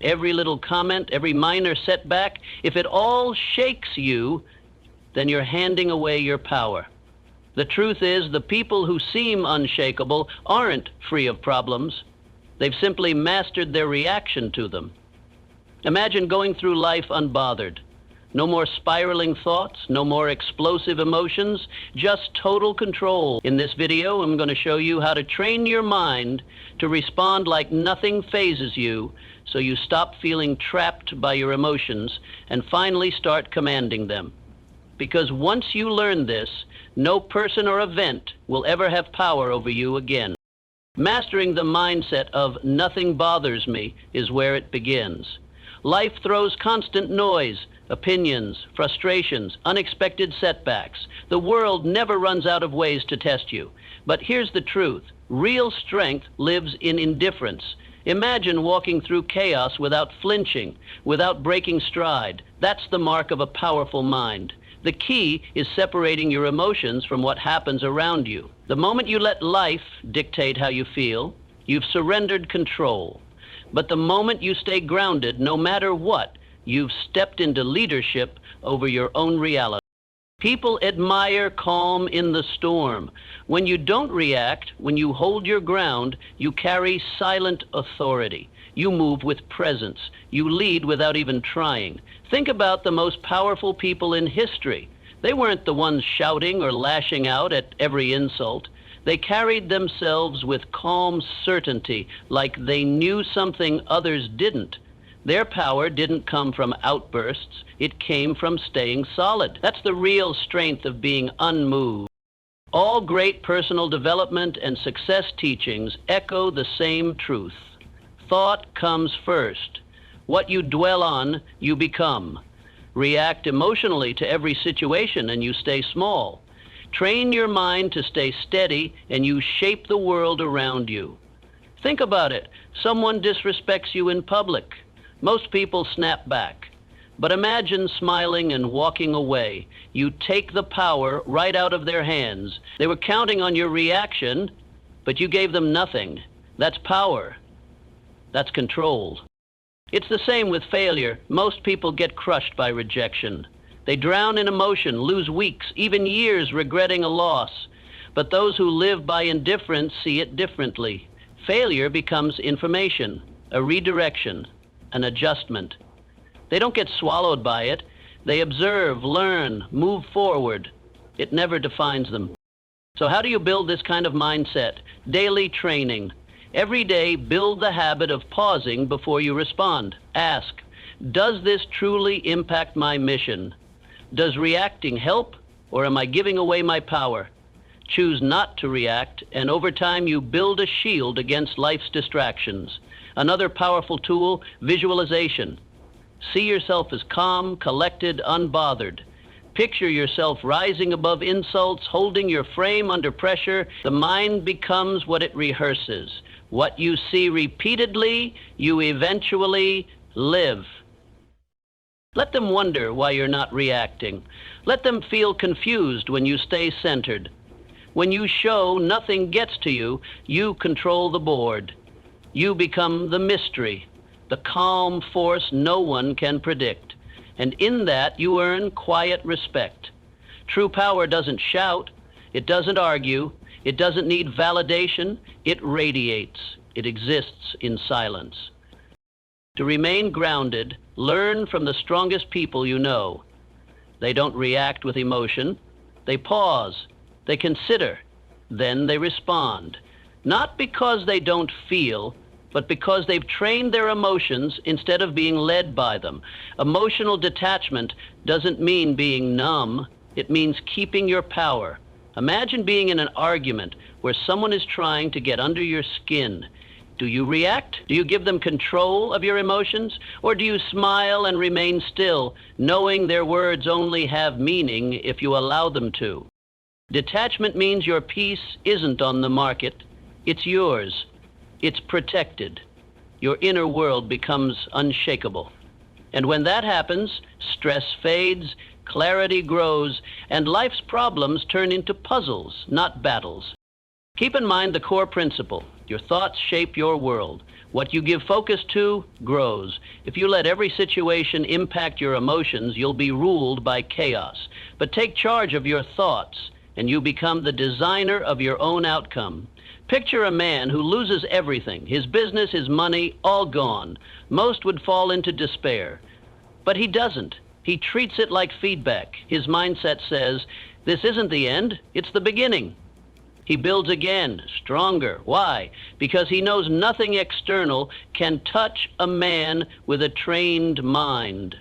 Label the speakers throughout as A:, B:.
A: Every little comment, every minor setback, if it all shakes you, then you're handing away your power. The truth is, the people who seem unshakable aren't free of problems. They've simply mastered their reaction to them. Imagine going through life unbothered. No more spiraling thoughts, no more explosive emotions, just total control. In this video, I'm going to show you how to train your mind to respond like nothing phases you, so you stop feeling trapped by your emotions and finally start commanding them. Because once you learn this, no person or event will ever have power over you again. Mastering the mindset of nothing bothers me is where it begins. Life throws constant noise, opinions, frustrations, unexpected setbacks. The world never runs out of ways to test you. But here's the truth. Real strength lives in indifference. Imagine walking through chaos without flinching, without breaking stride. That's the mark of a powerful mind. The key is separating your emotions from what happens around you. The moment you let life dictate how you feel, you've surrendered control. But the moment you stay grounded, no matter what, you've stepped into leadership over your own reality. People admire calm in the storm. When you don't react, when you hold your ground, you carry silent authority. You move with presence. You lead without even trying. Think about the most powerful people in history. They weren't the ones shouting or lashing out at every insult. They carried themselves with calm certainty, like they knew something others didn't. Their power didn't come from outbursts. It came from staying solid. That's the real strength of being unmoved. All great personal development and success teachings echo the same truth. Thought comes first. What you dwell on, you become. React emotionally to every situation and you stay small. Train your mind to stay steady and you shape the world around you. Think about it. Someone disrespects you in public. Most people snap back. But imagine smiling and walking away. You take the power right out of their hands. They were counting on your reaction, but you gave them nothing. That's power. That's control. It's the same with failure. Most people get crushed by rejection. They drown in emotion, lose weeks, even years regretting a loss. But those who live by indifference see it differently. Failure becomes information, a redirection, an adjustment. They don't get swallowed by it. They observe, learn, move forward. It never defines them. So how do you build this kind of mindset? Daily training. Every day, build the habit of pausing before you respond. Ask, does this truly impact my mission? Does reacting help, or am I giving away my power? Choose not to react, and over time you build a shield against life's distractions. Another powerful tool, visualization. See yourself as calm, collected, unbothered. Picture yourself rising above insults, holding your frame under pressure. The mind becomes what it rehearses. What you see repeatedly, you eventually live. Let them wonder why you're not reacting. Let them feel confused when you stay centered. When you show nothing gets to you, you control the board. You become the mystery, the calm force no one can predict. And in that, you earn quiet respect. True power doesn't shout. It doesn't argue. It doesn't need validation. It radiates. It exists in silence. To remain grounded, learn from the strongest people you know. They don't react with emotion. They pause. They consider. Then they respond. Not because they don't feel, but because they've trained their emotions instead of being led by them. Emotional detachment doesn't mean being numb. It means keeping your power. Imagine being in an argument where someone is trying to get under your skin. Do you react? Do you give them control of your emotions? Or do you smile and remain still, knowing their words only have meaning if you allow them to? Detachment means your peace isn't on the market. It's yours. It's protected. Your inner world becomes unshakable. And when that happens, stress fades, clarity grows, and life's problems turn into puzzles, not battles. Keep in mind the core principle. Your thoughts shape your world. What you give focus to grows. If you let every situation impact your emotions, you'll be ruled by chaos. But take charge of your thoughts, and you become the designer of your own outcome. Picture a man who loses everything, his business, his money, all gone. Most would fall into despair. But he doesn't. He treats it like feedback. His mindset says, this isn't the end, it's the beginning. He builds again, stronger. Why? Because he knows nothing external can touch a man with a trained mind.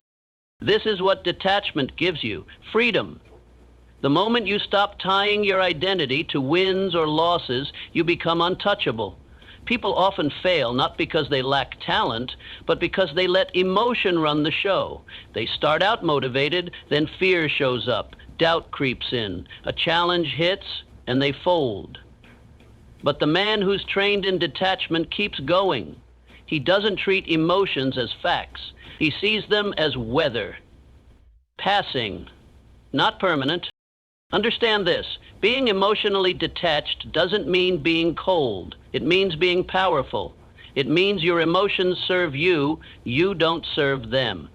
A: This is what detachment gives you, freedom. The moment you stop tying your identity to wins or losses, you become untouchable. People often fail not because they lack talent, but because they let emotion run the show. They start out motivated, then fear shows up, doubt creeps in, a challenge hits, and they fold. But the man who's trained in detachment keeps going. He doesn't treat emotions as facts. He sees them as weather, passing, not permanent. Understand this, being emotionally detached doesn't mean being cold. It means being powerful. It means your emotions serve you, you don't serve them.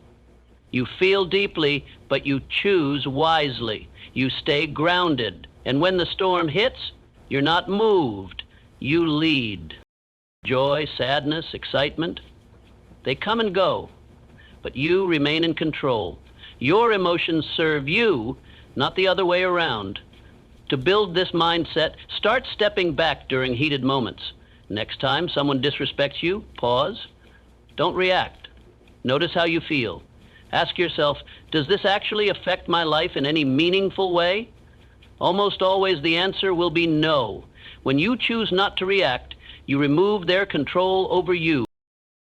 A: You feel deeply, but you choose wisely. You stay grounded. And when the storm hits, you're not moved, you lead. Joy, sadness, excitement, they come and go, but you remain in control. Your emotions serve you, not the other way around. To build this mindset, start stepping back during heated moments. Next time someone disrespects you, pause. Don't react. Notice how you feel. Ask yourself, does this actually affect my life in any meaningful way? Almost always the answer will be no. When you choose not to react, you remove their control over you.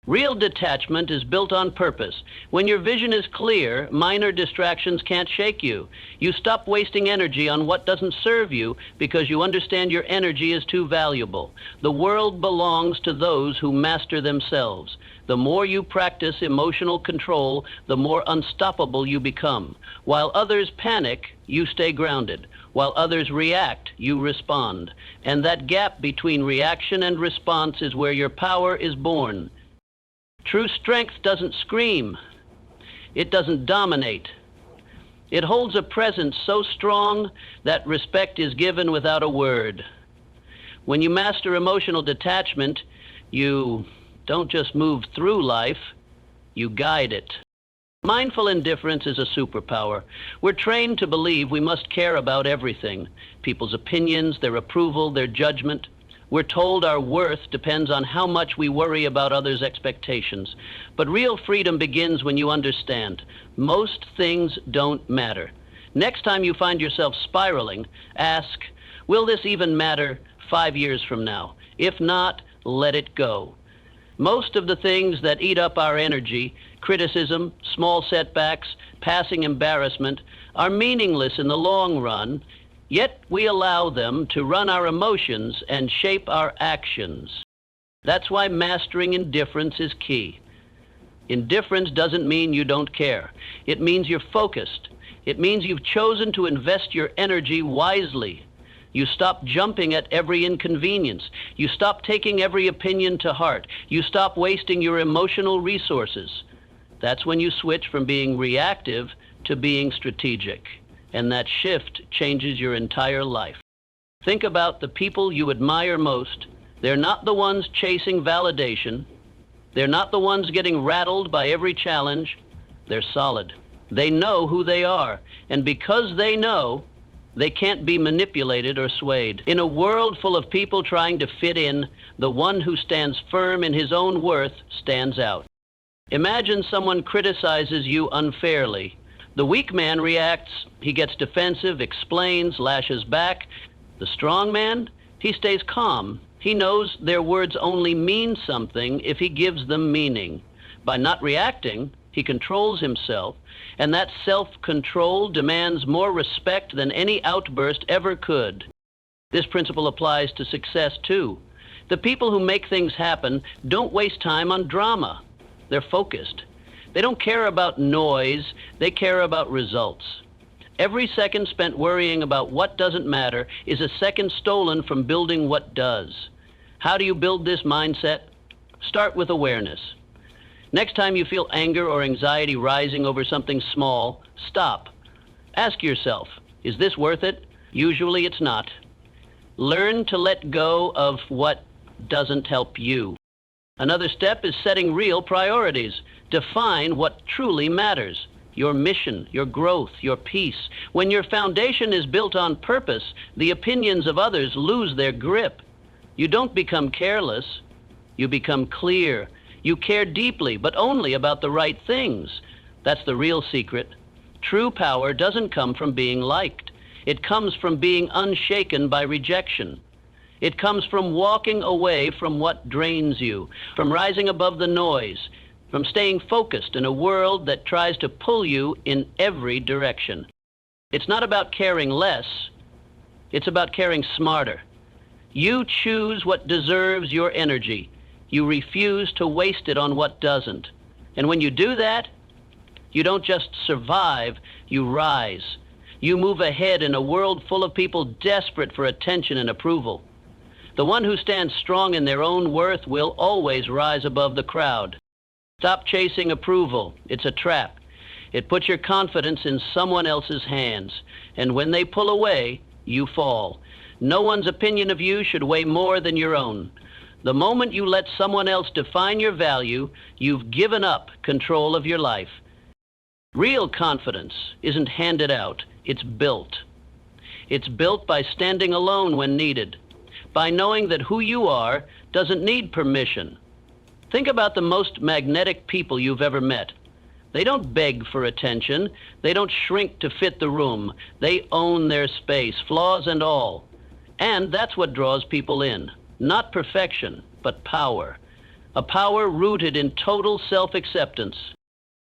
A: Real detachment is built on purpose. When your vision is clear, minor distractions can't shake you. You stop wasting energy on what doesn't serve you because you understand your energy is too valuable. The world belongs to those who master themselves. The more you practice emotional control, the more unstoppable you become. While others panic, you stay grounded. While others react, you respond. And that gap between reaction and response is where your power is born. True strength doesn't scream. It doesn't dominate. It holds a presence so strong that respect is given without a word. When you master emotional detachment, you don't just move through life, you guide it. Mindful indifference is a superpower. We're trained to believe we must care about everything, people's opinions, their approval, their judgment. We're told our worth depends on how much we worry about others' expectations. But real freedom begins when you understand. Most things don't matter. Next time you find yourself spiraling, ask, will this even matter 5 years from now? If not, let it go. Most of the things that eat up our energy, criticism, small setbacks, passing embarrassment, are meaningless in the long run. Yet we allow them to run our emotions and shape our actions. That's why mastering indifference is key. Indifference doesn't mean you don't care. It means you're focused. It means you've chosen to invest your energy wisely. You stop jumping at every inconvenience. You stop taking every opinion to heart. You stop wasting your emotional resources. That's when you switch from being reactive to being strategic. And that shift changes your entire life. Think about the people you admire most. They're not the ones chasing validation. They're not the ones getting rattled by every challenge. They're solid. They know who they are. And because they know, they can't be manipulated or swayed. In a world full of people trying to fit in, the one who stands firm in his own worth stands out. Imagine someone criticizes you unfairly. The weak man reacts, he gets defensive, explains, lashes back. The strong man, he stays calm. He knows their words only mean something if he gives them meaning. By not reacting, he controls himself, and that self-control demands more respect than any outburst ever could. This principle applies to success too. The people who make things happen don't waste time on drama. They're focused. They don't care about noise, they care about results. Every second spent worrying about what doesn't matter is a second stolen from building what does. How do you build this mindset? Start with awareness. Next time you feel anger or anxiety rising over something small, stop. Ask yourself, is this worth it? Usually it's not. Learn to let go of what doesn't help you. Another step is setting real priorities. Define what truly matters. Your mission, your growth, your peace. When your foundation is built on purpose, the opinions of others lose their grip. You don't become careless. You become clear. You care deeply, but only about the right things. That's the real secret. True power doesn't come from being liked. It comes from being unshaken by rejection. It comes from walking away from what drains you, from rising above the noise, from staying focused in a world that tries to pull you in every direction. It's not about caring less. It's about caring smarter. You choose what deserves your energy. You refuse to waste it on what doesn't. And when you do that, you don't just survive, you rise. You move ahead in a world full of people desperate for attention and approval. The one who stands strong in their own worth will always rise above the crowd. Stop chasing approval. It's a trap. It puts your confidence in someone else's hands. And when they pull away, you fall. No one's opinion of you should weigh more than your own. The moment you let someone else define your value, you've given up control of your life. Real confidence isn't handed out, it's built. It's built by standing alone when needed, by knowing that who you are doesn't need permission. Think about the most magnetic people you've ever met. They don't beg for attention. They don't shrink to fit the room. They own their space, flaws and all. And that's what draws people in. Not perfection, but power. A power rooted in total self-acceptance.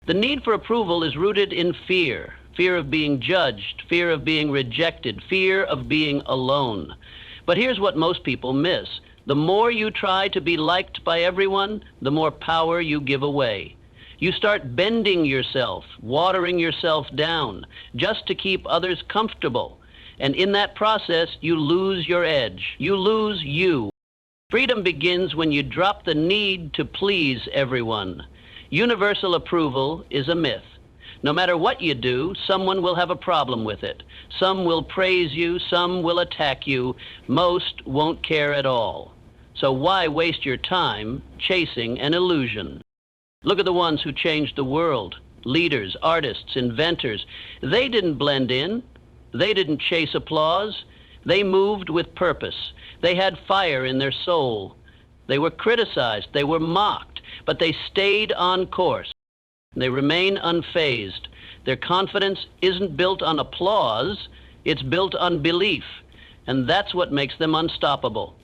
A: The need for approval is rooted in fear. Fear of being judged, fear of being rejected, fear of being alone. But here's what most people miss. The more you try to be liked by everyone, the more power you give away. You start bending yourself, watering yourself down, just to keep others comfortable. And in that process, you lose your edge. You lose you. Freedom begins when you drop the need to please everyone. Universal approval is a myth. No matter what you do, someone will have a problem with it. Some will praise you, some will attack you. Most won't care at all. So why waste your time chasing an illusion? Look at the ones who changed the world. Leaders, artists, inventors. They didn't blend in. They didn't chase applause. They moved with purpose. They had fire in their soul. They were criticized. They were mocked. But they stayed on course. They remain unfazed. Their confidence isn't built on applause. It's built on belief. And that's what makes them unstoppable.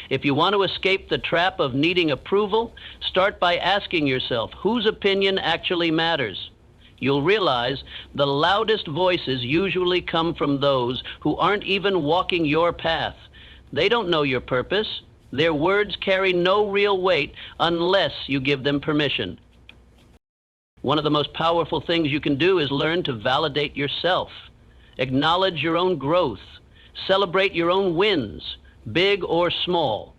A: If you want to escape the trap of needing approval, start by asking yourself whose opinion actually matters. You'll realize the loudest voices usually come from those who aren't even walking your path. They don't know your purpose. Their words carry no real weight unless you give them permission. One of the most powerful things you can do is learn to validate yourself. Acknowledge your own growth. Celebrate your own wins, big or small.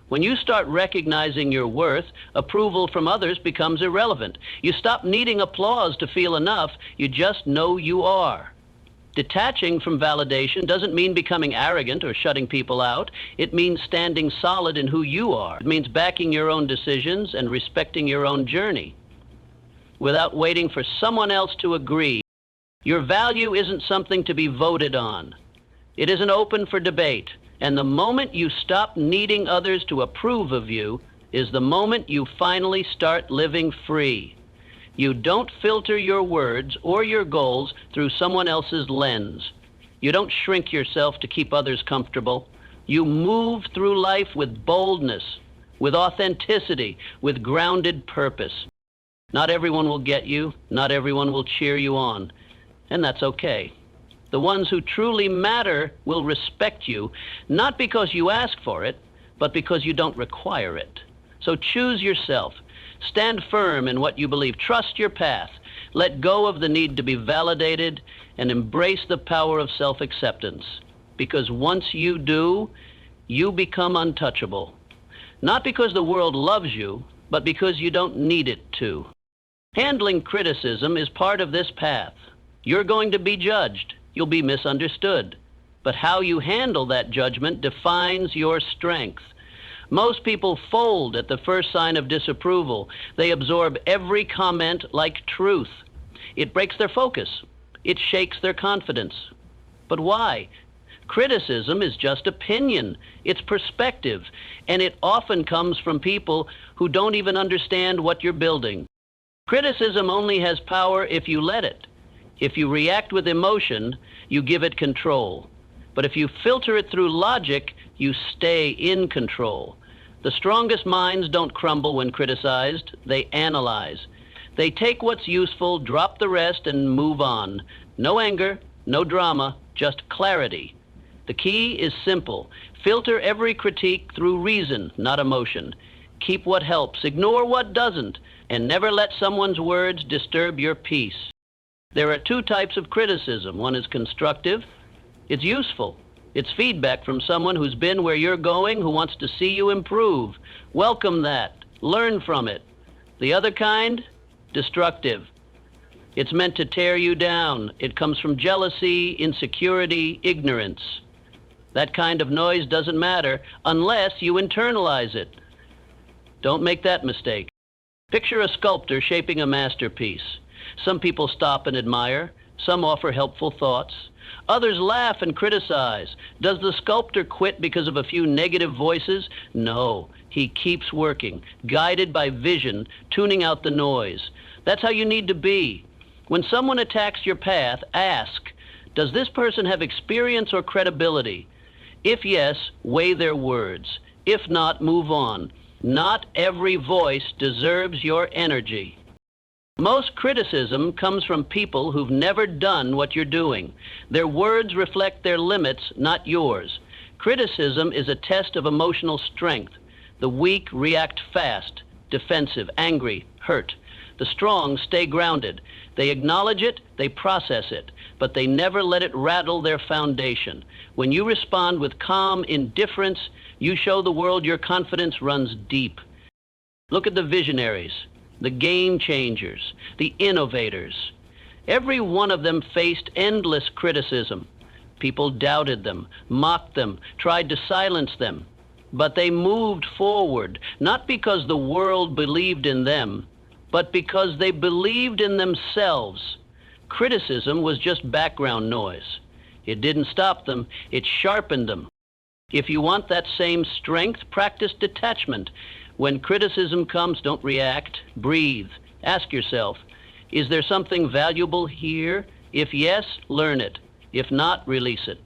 A: When you start recognizing your worth, approval from others becomes irrelevant. You stop needing applause to feel enough. You just know you are. Detaching from validation doesn't mean becoming arrogant or shutting people out. It means standing solid in who you are. It means backing your own decisions and respecting your own journey without waiting for someone else to agree. Your value isn't something to be voted on. It isn't open for debate. And the moment you stop needing others to approve of you is the moment you finally start living free. You don't filter your words or your goals through someone else's lens. You don't shrink yourself to keep others comfortable. You move through life with boldness, with authenticity, with grounded purpose. Not everyone will get you. Not everyone will cheer you on. And that's okay. The ones who truly matter will respect you, not because you ask for it, but because you don't require it. So choose yourself. Stand firm in what you believe. Trust your path. Let go of the need to be validated and embrace the power of self-acceptance. Because once you do, you become untouchable. Not because the world loves you, but because you don't need it to. Handling criticism is part of this path. You're going to be judged. You'll be misunderstood. But how you handle that judgment defines your strength. Most people fold at the first sign of disapproval. They absorb every comment like truth. It breaks their focus. It shakes their confidence. But why? Criticism is just opinion. It's perspective, and it often comes from people who don't even understand what you're building. Criticism only has power if you let it. If you react with emotion, you give it control. But if you filter it through logic, you stay in control. The strongest minds don't crumble when criticized. They analyze. They take what's useful, drop the rest, and move on. No anger, no drama, just clarity. The key is simple. Filter every critique through reason, not emotion. Keep what helps, ignore what doesn't, and never let someone's words disturb your peace. There are two types of criticism. One is constructive. It's useful. It's feedback from someone who's been where you're going, who wants to see you improve. Welcome that. Learn from it. The other kind? Destructive. It's meant to tear you down. It comes from jealousy, insecurity, ignorance. That kind of noise doesn't matter unless you internalize it. Don't make that mistake. Picture a sculptor shaping a masterpiece. Some people stop and admire. Some offer helpful thoughts. Others laugh and criticize. Does the sculptor quit because of a few negative voices? No, he keeps working, guided by vision, tuning out the noise. That's how you need to be. When someone attacks your path, ask, does this person have experience or credibility? If yes, weigh their words. If not, move on. Not every voice deserves your energy. Most criticism comes from people who've never done what you're doing. Their words reflect their limits, not yours. Criticism is a test of emotional strength. The weak react fast, defensive, angry, hurt. The strong stay grounded. They acknowledge it, they process it, but they never let it rattle their foundation. When you respond with calm indifference, you show the world your confidence runs deep. Look at the visionaries, the game changers, the innovators. Every one of them faced endless criticism. People doubted them, mocked them, tried to silence them. But they moved forward, not because the world believed in them, but because they believed in themselves. Criticism was just background noise. It didn't stop them, it sharpened them. If you want that same strength, practice detachment. When criticism comes, don't react, breathe. Ask yourself, is there something valuable here? If yes, learn it. If not, release it.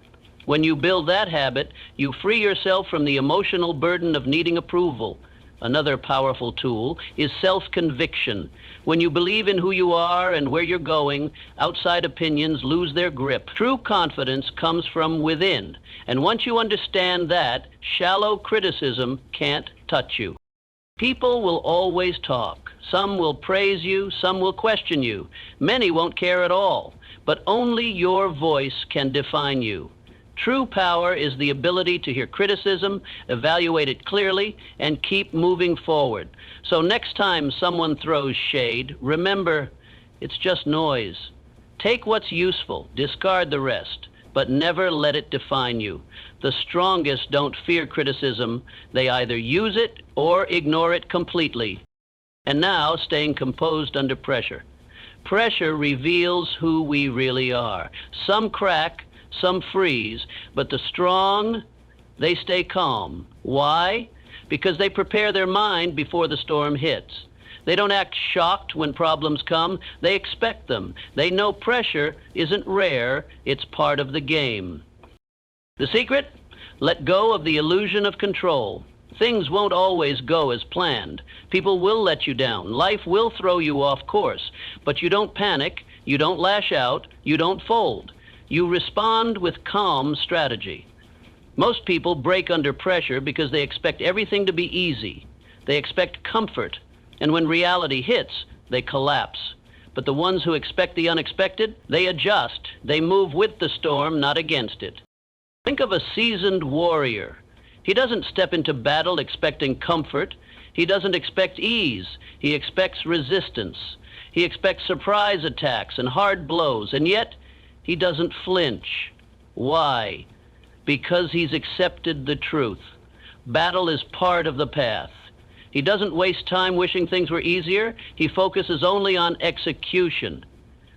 A: When you build that habit, you free yourself from the emotional burden of needing approval. Another powerful tool is self-conviction. When you believe in who you are and where you're going, outside opinions lose their grip. True confidence comes from within, and once you understand that, shallow criticism can't touch you. People will always talk. Some will praise you, some will question you. Many won't care at all, but only your voice can define you. True power is the ability to hear criticism, evaluate it clearly, and keep moving forward. So next time someone throws shade, remember, it's just noise. Take what's useful, discard the rest, but never let it define you. The strongest don't fear criticism. They either use it or ignore it completely. And now, staying composed under pressure. Pressure reveals who we really are. Some crack, some freeze, but the strong, they stay calm. Why? Because they prepare their mind before the storm hits. They don't act shocked when problems come. They expect them. They know pressure isn't rare, it's part of the game. The secret? Let go of the illusion of control. Things won't always go as planned. People will let you down. Life will throw you off course. But you don't panic, you don't lash out, you don't fold. You respond with calm strategy. Most people break under pressure because they expect everything to be easy. They expect comfort, and when reality hits, they collapse. But the ones who expect the unexpected, they adjust. They move with the storm, not against it. Think of a seasoned warrior. He doesn't step into battle expecting comfort. He doesn't expect ease. He expects resistance. He expects surprise attacks and hard blows, and yet he doesn't flinch. Why? Because he's accepted the truth. Battle is part of the path. He doesn't waste time wishing things were easier. He focuses only on execution.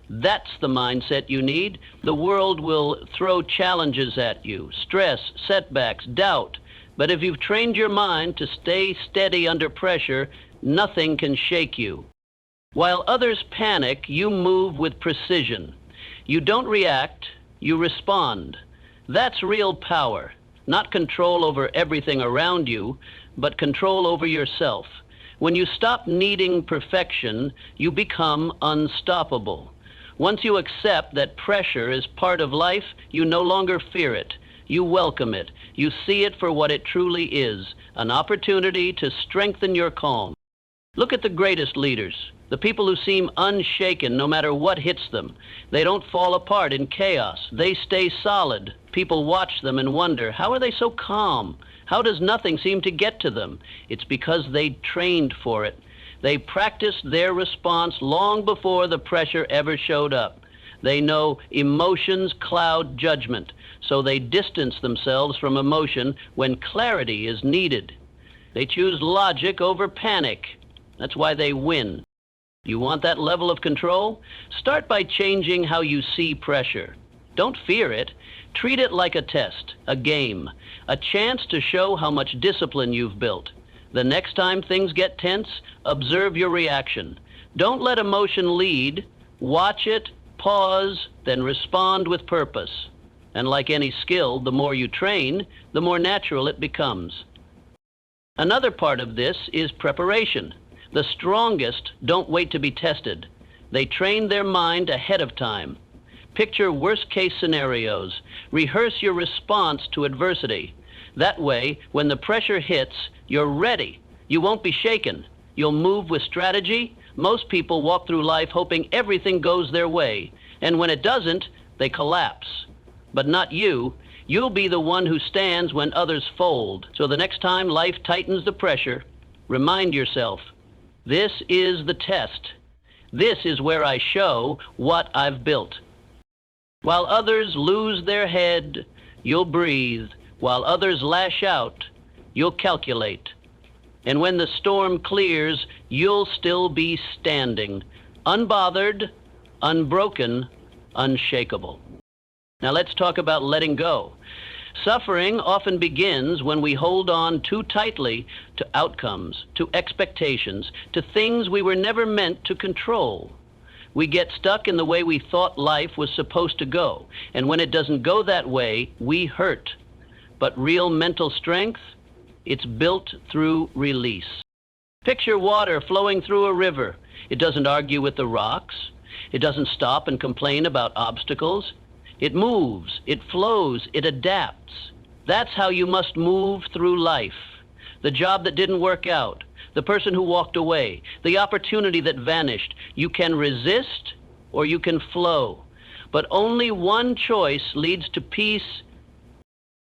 A: That's the mindset you need. The world will throw challenges at you, stress, setbacks, doubt. But if you've trained your mind to stay steady under pressure, nothing can shake you. While others panic, you move with precision. You don't react, you respond. That's real power. Not control over everything around you, but control over yourself. When you stop needing perfection, you become unstoppable. Once you accept that pressure is part of life, you no longer fear it. You welcome it. You see it for what it truly is, an opportunity to strengthen your calm. Look at the greatest leaders, the people who seem unshaken no matter what hits them. They don't fall apart in chaos. They stay solid. People watch them and wonder, how are they so calm? How does nothing seem to get to them? It's because they trained for it. They practiced their response long before the pressure ever showed up. They know emotions cloud judgment, so they distance themselves from emotion when clarity is needed. They choose logic over panic. That's why they win. You want that level of control? Start by changing how you see pressure. Don't fear it. Treat it like a test, a game, a chance to show how much discipline you've built. The next time things get tense, observe your reaction. Don't let emotion lead. Watch it, pause, then respond with purpose. And like any skill, the more you train, the more natural it becomes. Another part of this is preparation. The strongest don't wait to be tested. They train their mind ahead of time. Picture worst-case scenarios. Rehearse your response to adversity. That way, when the pressure hits, you're ready. You won't be shaken. You'll move with strategy. Most people walk through life hoping everything goes their way, and when it doesn't, they collapse. But not you. You'll be the one who stands when others fold. So the next time life tightens the pressure, remind yourself, this is the test. This is where I show what I've built. While others lose their head, you'll breathe. While others lash out, you'll calculate. And when the storm clears, you'll still be standing, unbothered, unbroken, unshakable. Now let's talk about letting go. Suffering often begins when we hold on too tightly to outcomes, to expectations, to things we were never meant to control. We get stuck in the way we thought life was supposed to go, and when it doesn't go that way, we hurt. But real mental strength, it's built through release. Picture water flowing through a river. It doesn't argue with the rocks. It doesn't stop and complain about obstacles. It moves, it flows, it adapts. That's how you must move through life. The job that didn't work out, the person who walked away, the opportunity that vanished. You can resist or you can flow. But only one choice leads to peace.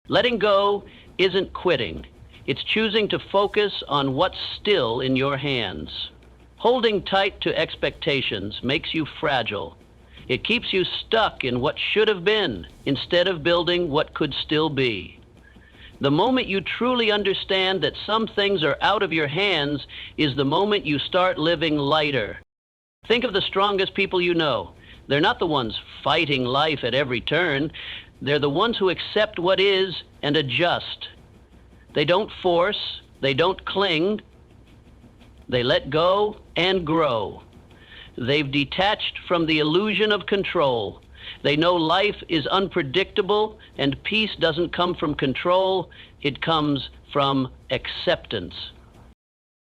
A: Letting go isn't quitting. It's choosing to focus on what's still in your hands. Holding tight to expectations makes you fragile. It keeps you stuck in what should have been instead of building what could still be. The moment you truly understand that some things are out of your hands is the moment you start living lighter. Think of the strongest people you know. They're not the ones fighting life at every turn. They're the ones who accept what is and adjust. They don't force, they don't cling. They let go and grow. They've detached from the illusion of control. They know life is unpredictable and peace doesn't come from control, it comes from acceptance.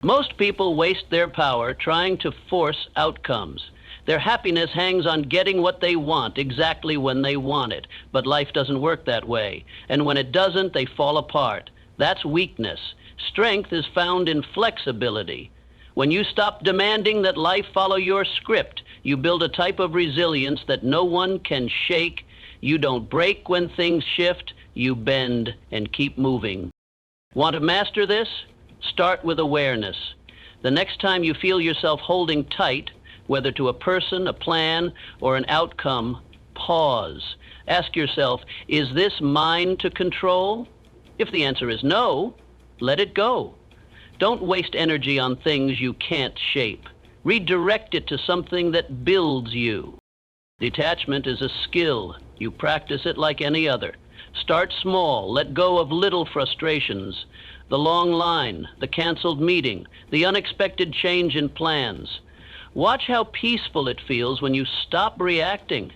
A: Most people waste their power trying to force outcomes. Their happiness hangs on getting what they want exactly when they want it, but life doesn't work that way. And when it doesn't, they fall apart. That's weakness. Strength is found in flexibility. When you stop demanding that life follow your script, you build a type of resilience that no one can shake. You don't break when things shift, you bend and keep moving. Want to master this? Start with awareness. The next time you feel yourself holding tight, whether to a person, a plan, or an outcome, pause. Ask yourself, is this mine to control? If the answer is no, let it go. Don't waste energy on things you can't shape. Redirect it to something that builds you. Detachment is a skill. You practice it like any other. Start small. Let go of little frustrations. The long line, the canceled meeting, the unexpected change in plans. Watch how peaceful it feels when you stop reacting.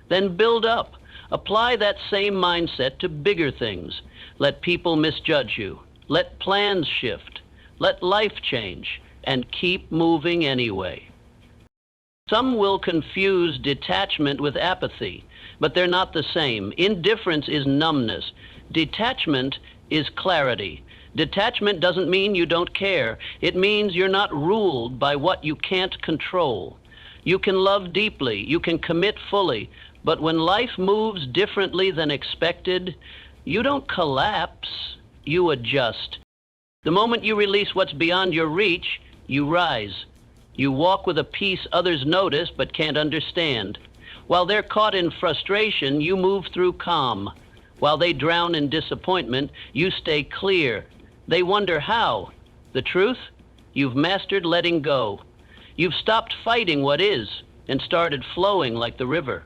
A: Then build up. Apply that same mindset to bigger things. Let people misjudge you. Let plans shift. Let life change. And keep moving anyway. Some will confuse detachment with apathy, but they're not the same. Indifference is numbness. Detachment is clarity. Detachment doesn't mean you don't care. It means you're not ruled by what you can't control. You can love deeply, you can commit fully, but when life moves differently than expected, you don't collapse, you adjust. The moment you release what's beyond your reach, you rise. You walk with a peace others notice but can't understand. While they're caught in frustration, you move through calm. While they drown in disappointment, you stay clear. They wonder how. The truth? You've mastered letting go. You've stopped fighting what is and started flowing like the river.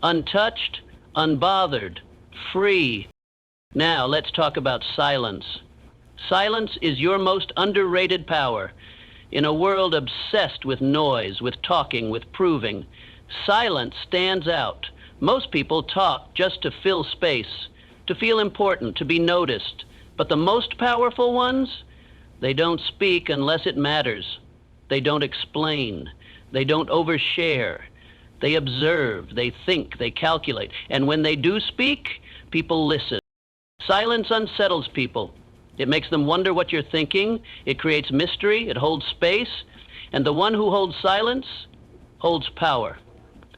A: Untouched, unbothered, free. Now let's talk about silence. Silence is your most underrated power. In a world obsessed with noise, with talking, with proving, silence stands out. Most people talk just to fill space, to feel important, to be noticed. But the most powerful ones, they don't speak unless it matters. They don't explain. They don't overshare. They observe, they think, they calculate. And when they do speak, people listen. Silence unsettles people. It makes them wonder what you're thinking. It creates mystery. It holds space. And the one who holds silence holds power.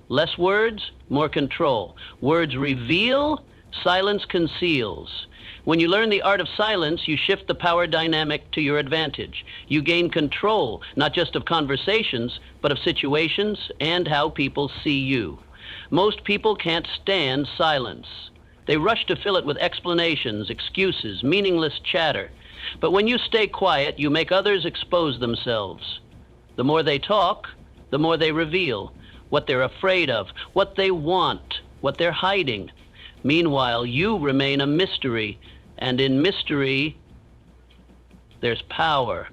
A: Less words, more control. Words reveal, silence conceals. When you learn the art of silence, you shift the power dynamic to your advantage. You gain control, not just of conversations, but of situations and how people see you. Most people can't stand silence. They rush to fill it with explanations, excuses, meaningless chatter. But when you stay quiet, you make others expose themselves. The more they talk, the more they reveal what they're afraid of, what they want, what they're hiding. Meanwhile, you remain a mystery, and in mystery, there's power.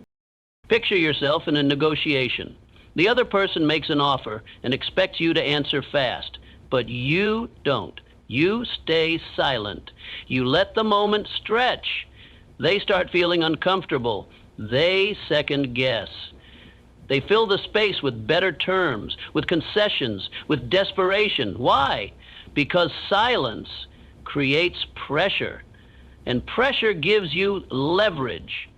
A: Picture yourself in a negotiation. The other person makes an offer and expects you to answer fast, but you don't. You stay silent. You let the moment stretch. They start feeling uncomfortable. They second guess. They fill the space with better terms, with concessions, with desperation. Why? Because silence creates pressure, and pressure gives you leverage.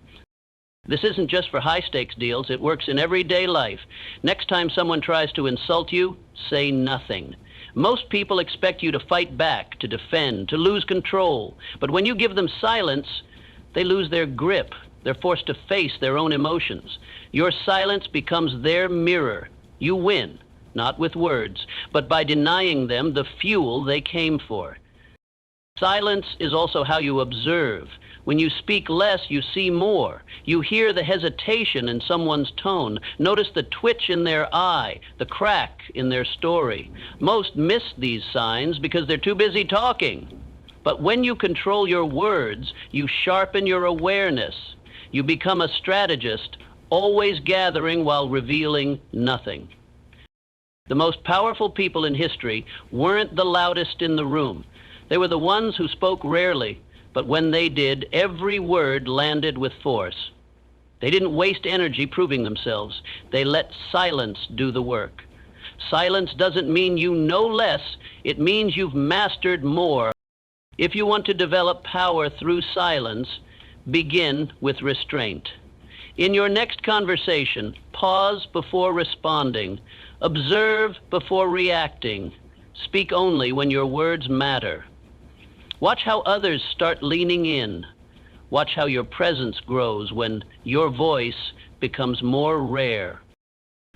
A: This isn't just for high-stakes deals. It works in everyday life. Next time someone tries to insult you, say nothing. Most people expect you to fight back, to defend, to lose control. But when you give them silence, they lose their grip. They're forced to face their own emotions. Your silence becomes their mirror. You win, not with words, but by denying them the fuel they came for. Silence is also how you observe. When you speak less, you see more. You hear the hesitation in someone's tone. Notice the twitch in their eye, the crack in their story. Most miss these signs because they're too busy talking. But when you control your words, you sharpen your awareness. You become a strategist, always gathering while revealing nothing. The most powerful people in history weren't the loudest in the room. They were the ones who spoke rarely, but when they did, every word landed with force. They didn't waste energy proving themselves. They let silence do the work. Silence doesn't mean you know less. It means you've mastered more. If you want to develop power through silence, begin with restraint. In your next conversation, pause before responding. Observe before reacting. Speak only when your words matter. Watch how others start leaning in. Watch how your presence grows when your voice becomes more rare.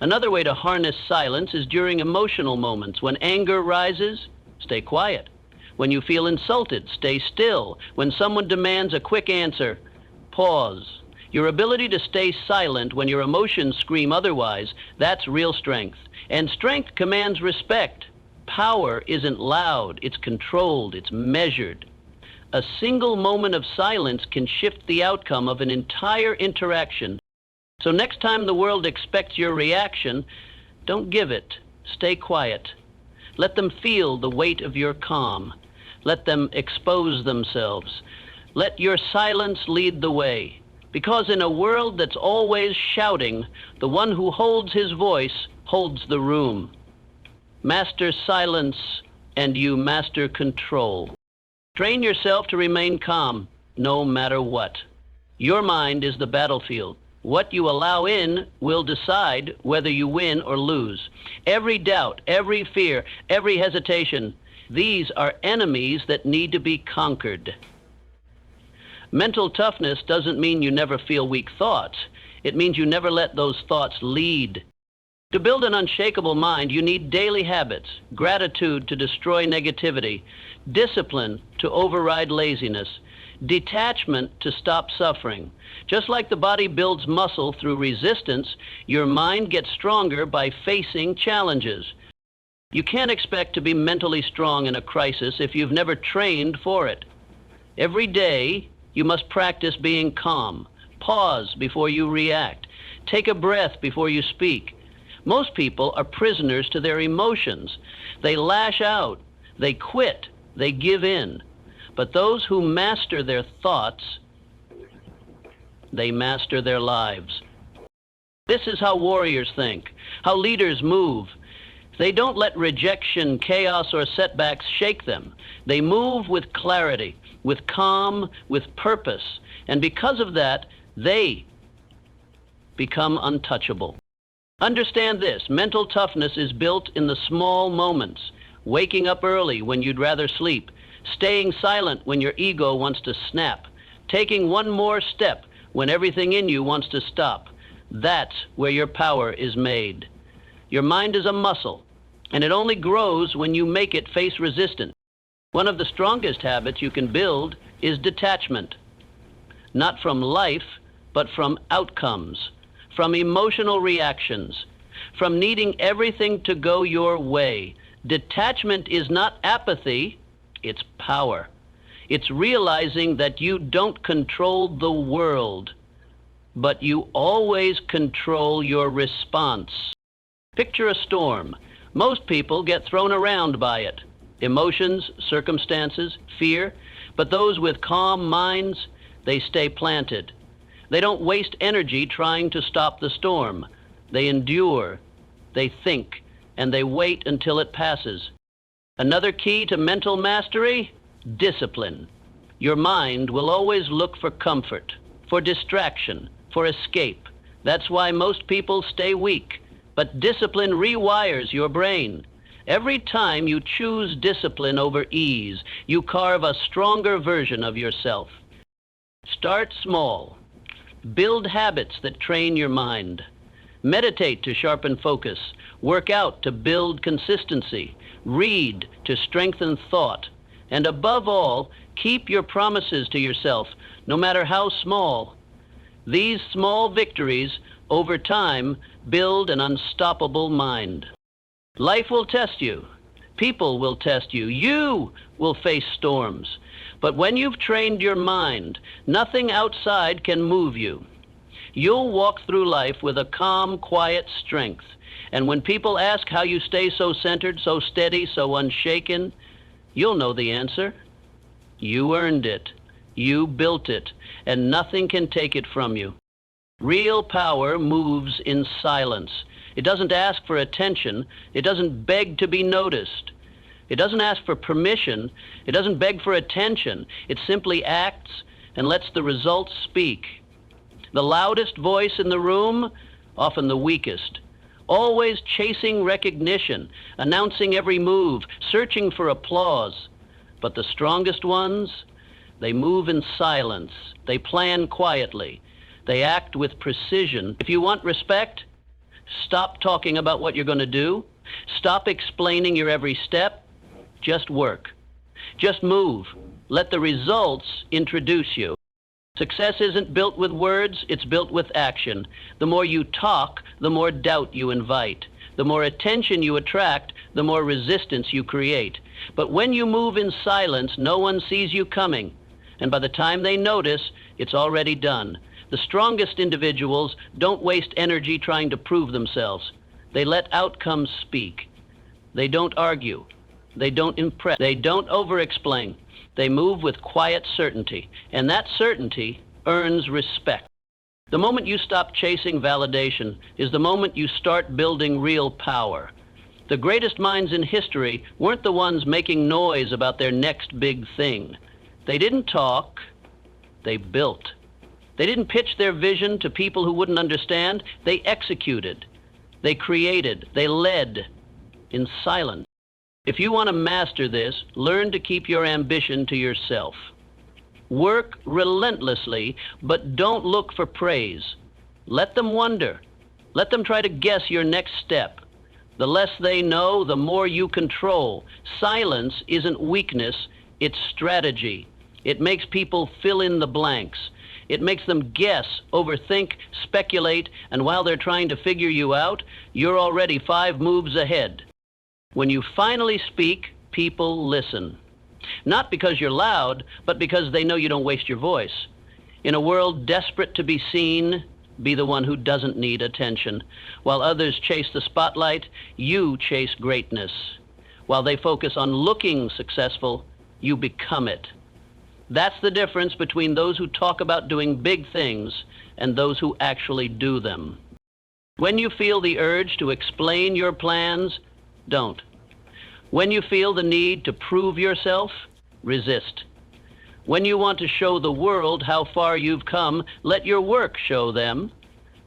A: Another way to harness silence is during emotional moments. When anger rises, stay quiet. When you feel insulted, stay still. When someone demands a quick answer, pause. Your ability to stay silent when your emotions scream otherwise, that's real strength. And strength commands respect. Power isn't loud, it's controlled, it's measured. A single moment of silence can shift the outcome of an entire interaction. So next time the world expects your reaction, don't give it. Stay quiet. Let them feel the weight of your calm. Let them expose themselves. Let your silence lead the way. Because in a world that's always shouting, the one who holds his voice holds the room. Master silence, and you master control. Train yourself to remain calm, no matter what. Your mind is the battlefield. What you allow in will decide whether you win or lose. Every doubt, every fear, every hesitation, these are enemies that need to be conquered. Mental toughness doesn't mean you never feel weak thoughts. It means you never let those thoughts lead. To build an unshakable mind, you need daily habits, gratitude to destroy negativity, discipline to override laziness, detachment to stop suffering. Just like the body builds muscle through resistance, your mind gets stronger by facing challenges. You can't expect to be mentally strong in a crisis if you've never trained for it. Every day, you must practice being calm. Pause before you react. Take a breath before you speak. Most people are prisoners to their emotions. They lash out, they quit, they give in. But those who master their thoughts, they master their lives. This is how warriors think, how leaders move. They don't let rejection, chaos, or setbacks shake them. They move with clarity, with calm, with purpose. And because of that, they become untouchable. Understand this, mental toughness is built in the small moments. Waking up early when you'd rather sleep. Staying silent when your ego wants to snap. Taking one more step when everything in you wants to stop. That's where your power is made. Your mind is a muscle, and it only grows when you make it face resistance. One of the strongest habits you can build is detachment. Not from life, but from outcomes, from emotional reactions, from needing everything to go your way. Detachment is not apathy, it's power. It's realizing that you don't control the world, but you always control your response. Picture a storm. Most people get thrown around by it. Emotions, circumstances, fear. But those with calm minds, they stay planted. They don't waste energy trying to stop the storm. They endure, they think, and they wait until it passes. Another key to mental mastery? Discipline. Your mind will always look for comfort, for distraction, for escape. That's why most people stay weak. But discipline rewires your brain. Every time you choose discipline over ease, you carve a stronger version of yourself. Start small. Build habits that train your mind. Meditate to sharpen focus. Work out to build consistency. Read to strengthen thought. And above all, keep your promises to yourself, no matter how small. These small victories, over time, build an unstoppable mind. Life will test you. People will test you. You will face storms. But when you've trained your mind, nothing outside can move you. You'll walk through life with a calm, quiet strength. And when people ask how you stay so centered, so steady, so unshaken, you'll know the answer. You earned it. You built it. And nothing can take it from you. Real power moves in silence. It doesn't ask for attention. It doesn't beg to be noticed. It doesn't ask for permission. It doesn't beg for attention. It simply acts and lets the results speak. The loudest voice in the room, often the weakest. Always chasing recognition, announcing every move, searching for applause. But the strongest ones, They move in silence. They plan quietly. They act with precision. If you want respect, stop talking about what you're going to do. Stop explaining your every step. Just work. Just move. Let the results introduce you. Success isn't built with words, it's built with action. The more you talk, the more doubt you invite. The more attention you attract, the more resistance you create. But when you move in silence, no one sees you coming. And by the time they notice, it's already done. The strongest individuals don't waste energy trying to prove themselves. They let outcomes speak. They don't argue. They don't impress. They don't over-explain. They move with quiet certainty, and that certainty earns respect. The moment you stop chasing validation is the moment you start building real power. The greatest minds in history weren't the ones making noise about their next big thing. They didn't talk, they built. They didn't pitch their vision to people who wouldn't understand. They executed. They created. They led in silence. If you want to master this, learn to keep your ambition to yourself. Work relentlessly, but don't look for praise. Let them wonder. Let them try to guess your next step. The less they know, the more you control. Silence isn't weakness, it's strategy. It makes people fill in the blanks. It makes them guess, overthink, speculate, and while they're trying to figure you out, you're already 5 moves ahead. When you finally speak, people listen. Not because you're loud, but because they know you don't waste your voice. In a world desperate to be seen, be the one who doesn't need attention. While others chase the spotlight, you chase greatness. While they focus on looking successful, you become it. That's the difference between those who talk about doing big things and those who actually do them. When you feel the urge to explain your plans, don't. When you feel the need to prove yourself, resist. When you want to show the world how far you've come, let your work show them.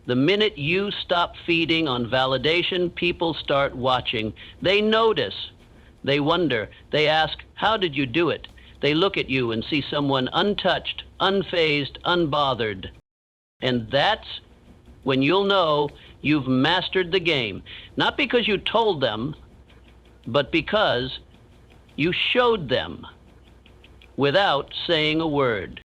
A: The minute you stop feeding on validation, people start watching. They notice. They wonder. They ask, how did you do it? They look at you and see someone untouched, unfazed, unbothered. And that's when you'll know you've mastered the game. Not because you told them, but because you showed them without saying a word.